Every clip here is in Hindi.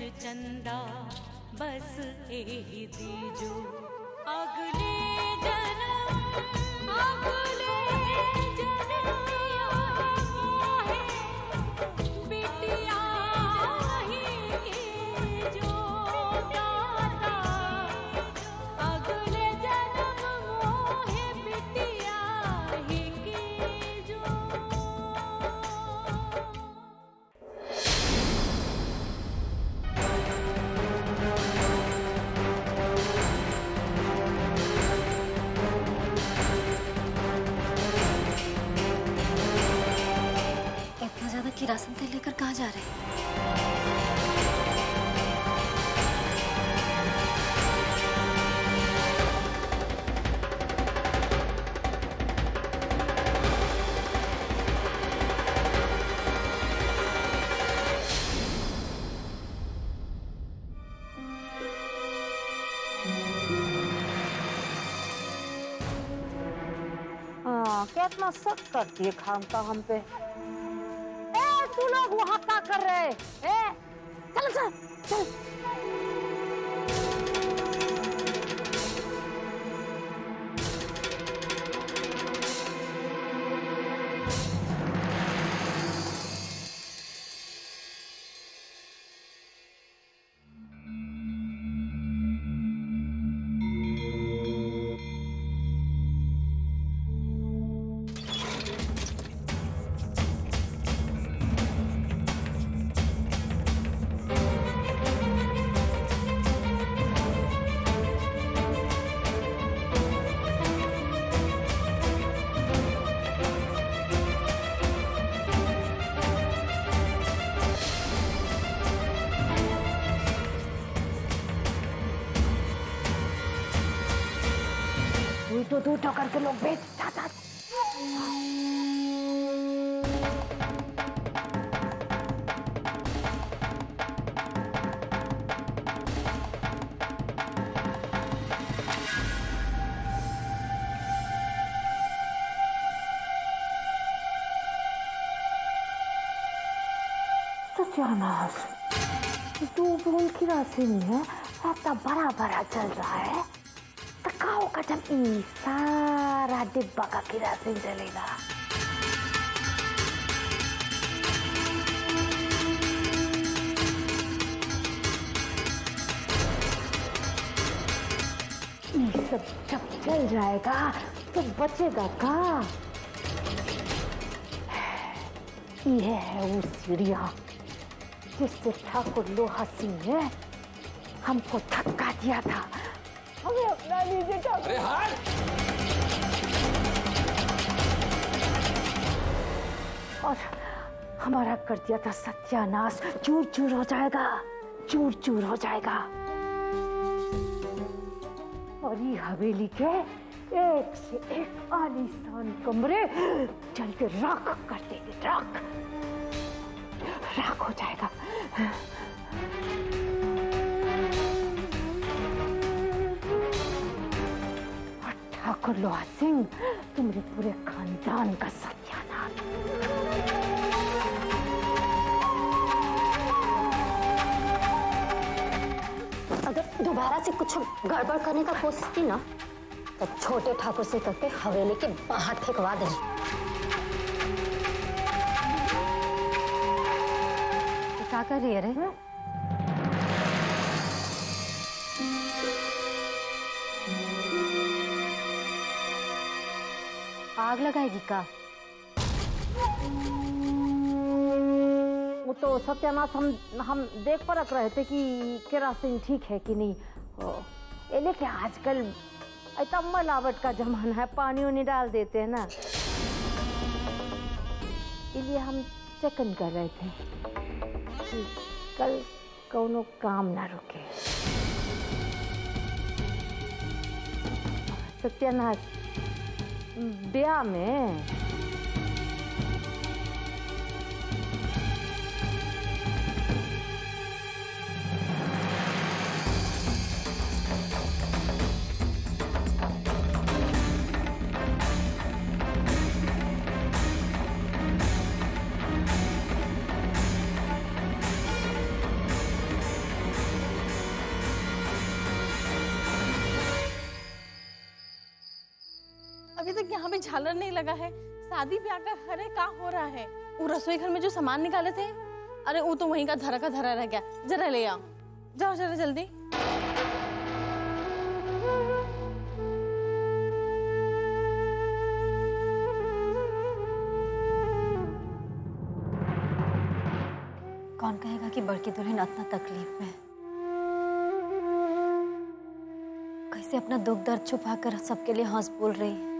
चंदा बस एही दीजो अगले जन्म मोहे बिटिया ही के जो दाता अगले जन्म मोहे बिटिया ही के जो। किरासन तेल लेकर कहाँ जा रहे हैं? कितना सख्त करती है खाम का हम पे। तू लोग वहां क्या कर रहे? चल चल चल। तो दो टोकर के लोग बेच जाता। सत्यानाश, दो बोल की राशि में है, रास्ता बड़ा बड़ा चल रहा है। तकाओ का जब ई सारा डिब्बा का किरासन जलेगा। ये सब जब जल जाएगा तो बचेगा का? ये है वो सीढ़ियां जिससे ठाकुर लोहा सिंह ने हमको धक्का दिया था। हमें अपना लीजिए ठाकुर। अरे हाय! और हमारा कर दिया था सत्यानाश। चूर चूर हो जाएगा, चूर चूर हो जाएगा। और ये हवेली के एक से एक आलीशान कमरे जल के राख कर देंगे। राख राख हो जाएगा। और ठाकुर लोहा सिंह तुम्हारे पूरे खानदान का सत्यानाश। अगर दोबारा से कुछ गड़बड़ करने का कोशिश की ना तो छोटे ठाकुर से करके हवेली के बाहर फेंकवा देंगे। क्या कर रही है रे? आग लगाएगी का? वो तो सत्यानाश हम देख परख रहे थे कि केरासिन ठीक है कि नहीं। ये लेकिन आजकल इतना मिलावट का जमाना है, पानी उनी डाल देते हैं ना, इसलिए हम चेकन कर रहे थे कि कल कोनो काम ना रुके। सत्यानाश ब्याह में यहाँ पे झालर नहीं लगा है। शादी ब्याह का घर है, क्या हो रहा है? वो रसोई घर में जो सामान निकाले थे, अरे वो तो वहीं का धरा रह गया। जरा ले आओ, जाओ जरा जल्दी। कौन कहेगा कि बड़की दुल्हन इतना तकलीफ में है? कैसे अपना दुख दर्द छुपा कर सबके लिए हंस बोल रही है।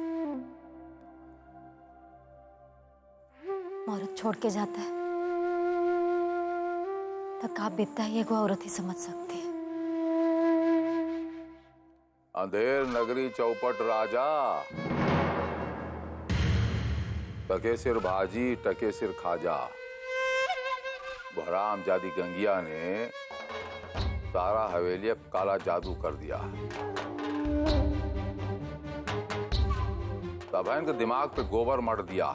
औरत छोड़ के जाता है तो का बीतता है, ये को औरत ही समझ सकती है। अंधेर नगरी चौपट राजा, टके सिर भाजी टके सिर खाजा। बहराम जादी गंगिया ने सारा हवेली अब काला जादू कर दिया। तबहन के दिमाग पे गोबर मर दिया।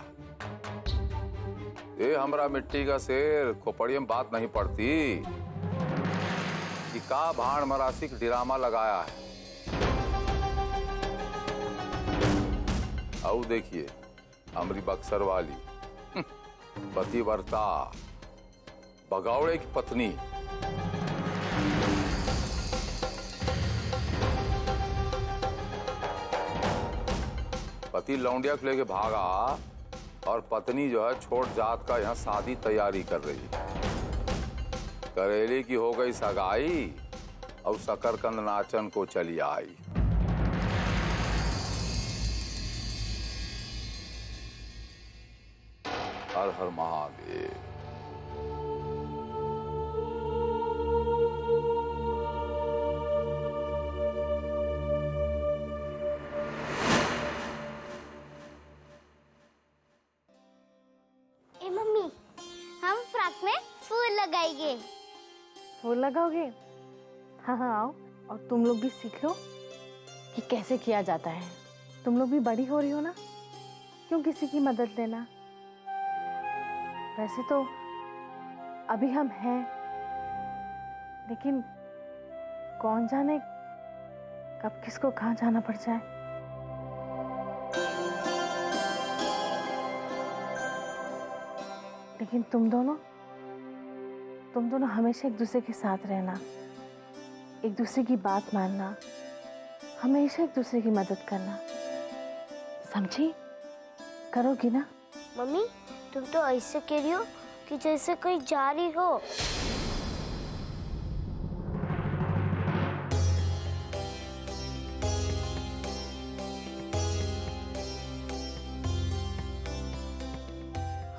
ये हमरा मिट्टी का शेर खोपड़ी में बात नहीं पड़ती कि का भाण मरासी का ड्रामा लगाया है। आओ देखिए अमरी बक्सर वाली पतिव्रता भगौड़े की पत्नी। पति लौंडिया को लेके भागा और पत्नी जो है छोट जात का यहाँ शादी तैयारी कर रही है। करेले की हो गई सगाई और शकरकंद नाचन को चली आई। हर हर महादेव। ए मम्मी, हम फ्रॉक में फूल लगाएंगे। फूल लगाओगे? हाँ हाँ आओ, और तुम लोग भी सीख लो कि कैसे किया जाता है। तुम लोग भी बड़ी हो रही हो ना, क्यों किसी की मदद लेना। वैसे तो अभी हम हैं, लेकिन कौन जाने कब किसको कहाँ जाना पड़ जाए। लेकिन तुम दोनों हमेशा एक दूसरे के साथ रहना, एक दूसरे की बात मानना, हमेशा एक दूसरे की मदद करना, समझी? करोगी ना? मम्मी, तुम तो ऐसे कह रही हो कि जैसे कोई जा रही हो।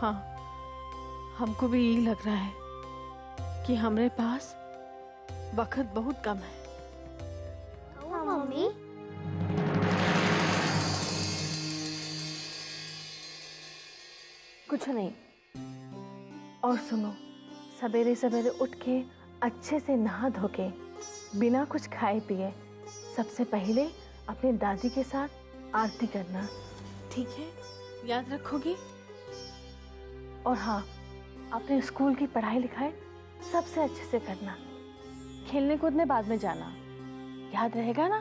हाँ, हमको भी यही लग रहा है कि हमारे पास वक्त बहुत कम है। हाँ मम्मी। कुछ नहीं। और सुनो, सवेरे सवेरे उठ के अच्छे से नहा धो के बिना कुछ खाए पिए सबसे पहले अपनी दादी के साथ आरती करना, ठीक है? याद रखोगी? और हाँ, अपने स्कूल की पढ़ाई लिखाई सबसे अच्छे से करना। खेलने कूदने बाद में जाना, याद रहेगा ना?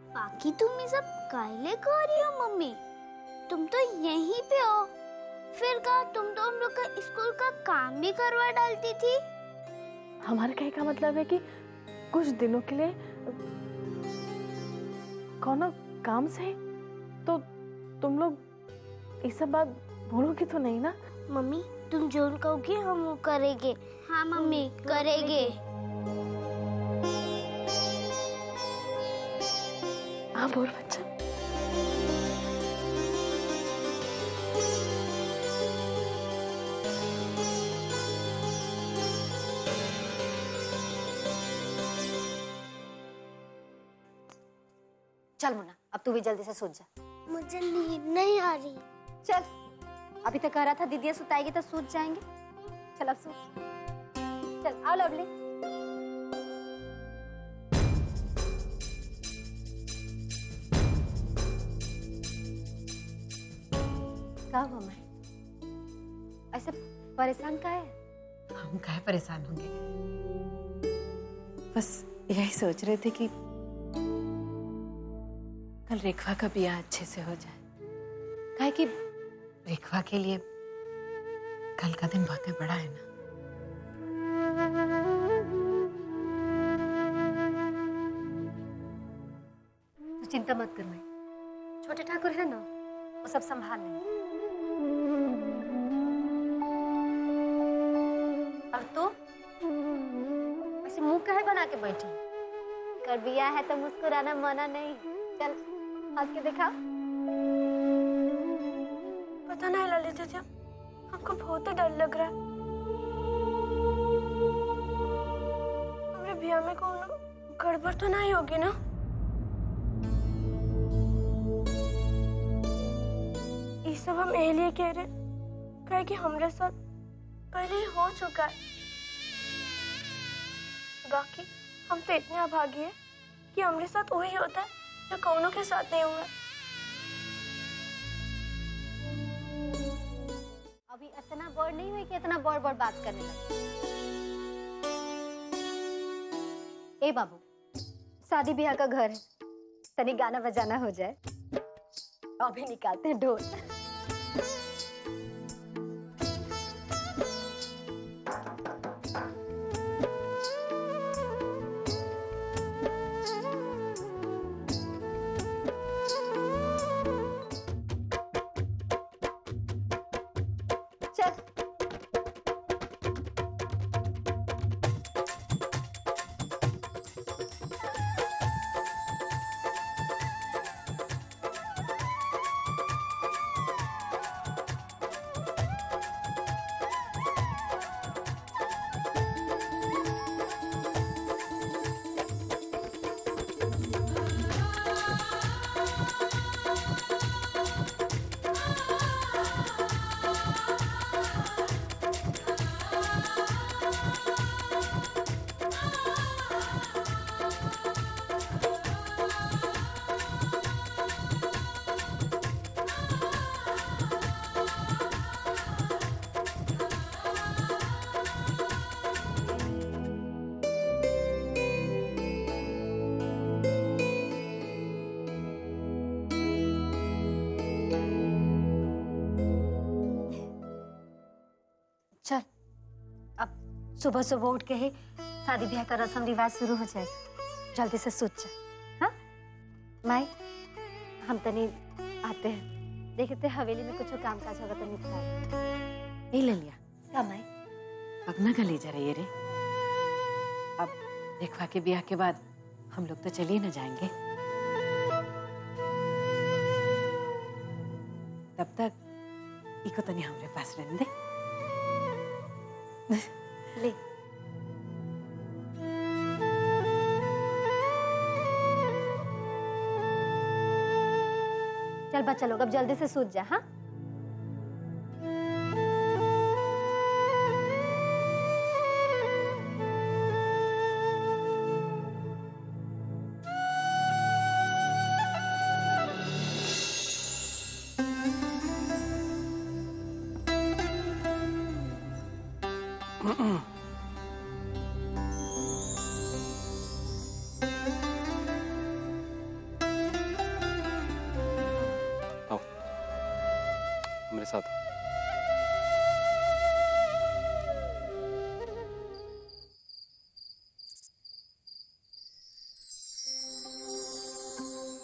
बाकी तुम ये सब काहे कर रही हो मम्मी? तुम तो यहीं पे हो। फिर कहा तुम तो हम लोग का स्कूल का काम भी करवा डालती थी। हमारे कहे का मतलब है कि कुछ दिनों के लिए कोनो काम से तो तुम लोग ये सब बात भूलोगी तो नहीं ना? मम्मी, तुम जो कहोगी हम वो करेंगे। हाँ मम्मी, करेंगे। हाँ बोल बच्चा। चल मुन्ना, अब तू भी जल्दी से सो जा। मुझे नींद नहीं आ रही। चल, अभी तक कह रहा था दीदी सुताएगी तो सूत जाएंगे। चल अब सो। चल आओ लवली। क्या हुआ मैं? ऐसे परेशान का है? हम काहे परेशान होंगे? बस यही सोच रहे थे कि कल कल रेखा का ब्याह अच्छे से हो जाए, काहे कि रेखा के लिए कल का दिन बहुत बड़ा है ना। तू चिंता मत कर माई, छोटे ठाकुर है ना, वो सब संभाल लेंगे। और तू वैसे मुंह काहे बना के बैठी? कर बिया है तो मुस्कुराना मना नहीं। चल हंस के दिखा। पता नहीं ललिता जी, हमको बहुत ही डर लग रहा है। हमारे बिया में कौन गड़बड़ तो नहीं होगी ना? ये सब हम एलिए कह रहे, कहे कि हमारे साथ पहले ही हो चुका है। बाकी हम तो इतने अभागी है कि हमारे साथ वही होता है जो कौनों के साथ नहीं हुआ। अभी इतना बोर नहीं हुई कि इतना बोर बोर बात करने लगे। ए बाबू, शादी ब्याह का घर है, तनी गाना बजाना हो जाए। अभी निकालते हैं ढोल। चल चल, अब सुबह सुबह उठ के ही शादी ब्याह का रस्म रिवाज शुरू हो जाएगा। जल्दी से सोच जा। हाँ माई, हम तनी आते हैं, देखते हवेली में कुछ काम काज होगा तो निपटा। नहीं ले लिया क्या माई? पगना का ले जा रही है रे। अब रेखा के ब्याह के बाद हम लोग तो चले ही न जाएंगे। तब तक इको तो नहीं हमारे पास रहने दे। ले चल बच्चा लोग, अब जल्दी से सूझ जा। हाँ मेरे साथ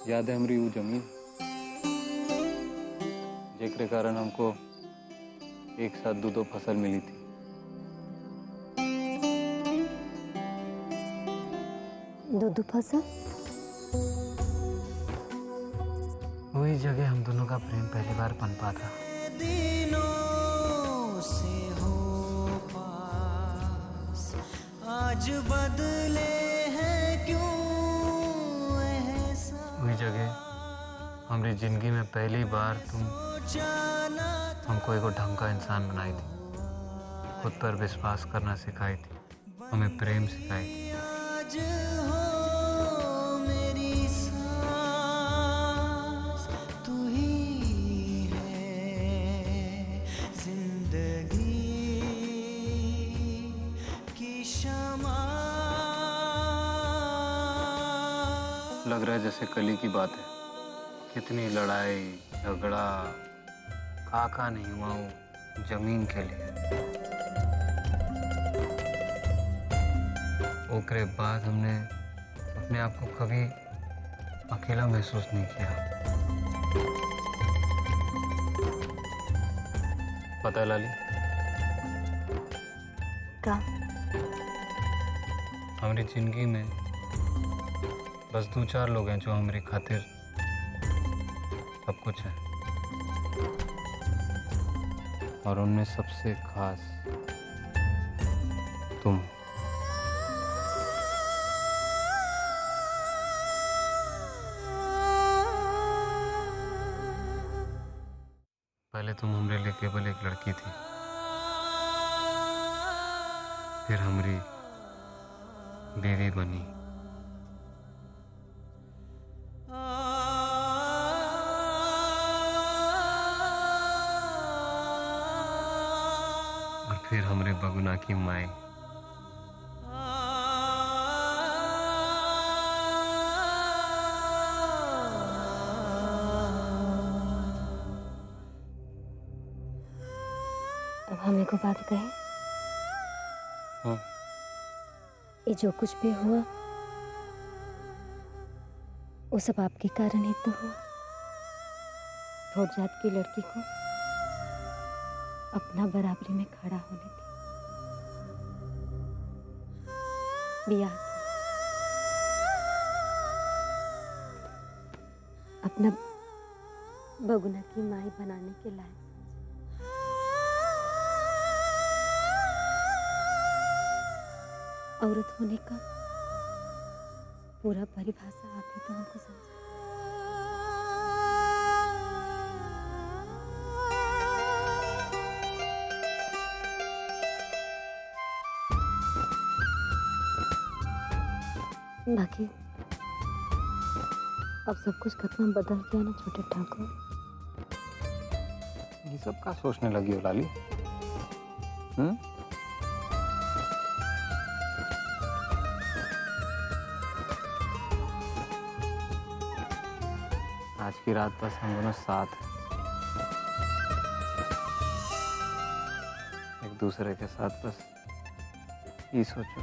याद है हमारी वो जमीन जेकरे कारण हमको एक साथ दो फसल मिली थी। दूध फसल? वही जगह हम दोनों का प्रेम पहली बार पनपा था। आज बदले हैं क्यों वही जगह हमारी जिंदगी में पहली बार तुम हमको एक ढंग का इंसान बनाई थी, खुद पर विश्वास करना सिखाई थी, हमें प्रेम सिखाई थी। आज हो मेरी सांस तू ही है जिंदगी की शमा। लग रहा है जैसे कल ही की बात है, कितनी लड़ाई झगड़ा का नहीं हुआ वो जमीन के लिए। ओकरे बाद हमने अपने आप को कभी अकेला महसूस नहीं किया। पता है लाली, का हमारी जिंदगी में बस 2-4 लोग हैं जो हमारी खातिर सब कुछ है, और उनमें सबसे खास तुम। पहले तुम हमारे लिए केवल एक लड़की थी, फिर हमारी बीवी बनी, और फिर हमारे बगुना की माई। अब हमें को बात कहे, हाँ। ये जो कुछ भी हुआ वो सब आपके कारण ही तो हुआ। छोट जात की लड़की को अपना बराबरी में खड़ा होने दी, बियाह अपना बगुना की माई बनाने के लायक औरत होने का पूरा परिभाषा आप ही तो हमको समझा। बाकी अब सब कुछ खत्म बदल गया ना छोटे ठाकुर। ये सब का सोचने लगी हो लाली? आज की रात बस हम दोनों साथ हैं, एक दूसरे के साथ बस ये सोचो।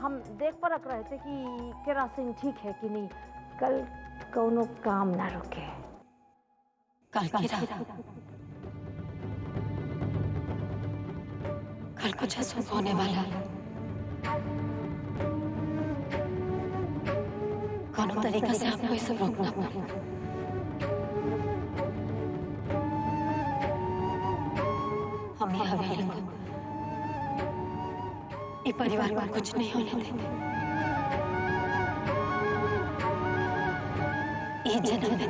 हम देख पर रख रहे थे कि केरासिन ठीक है कि नहीं, कल कोनो काम ना रुके। कल कुछ अशुभ होने वाला है। कोनो तरीका से आपको इसे रोकना पड़ेगा। हम ये हवेली को, ये परिवार को कुछ नहीं होने देंगे। ये जन्म में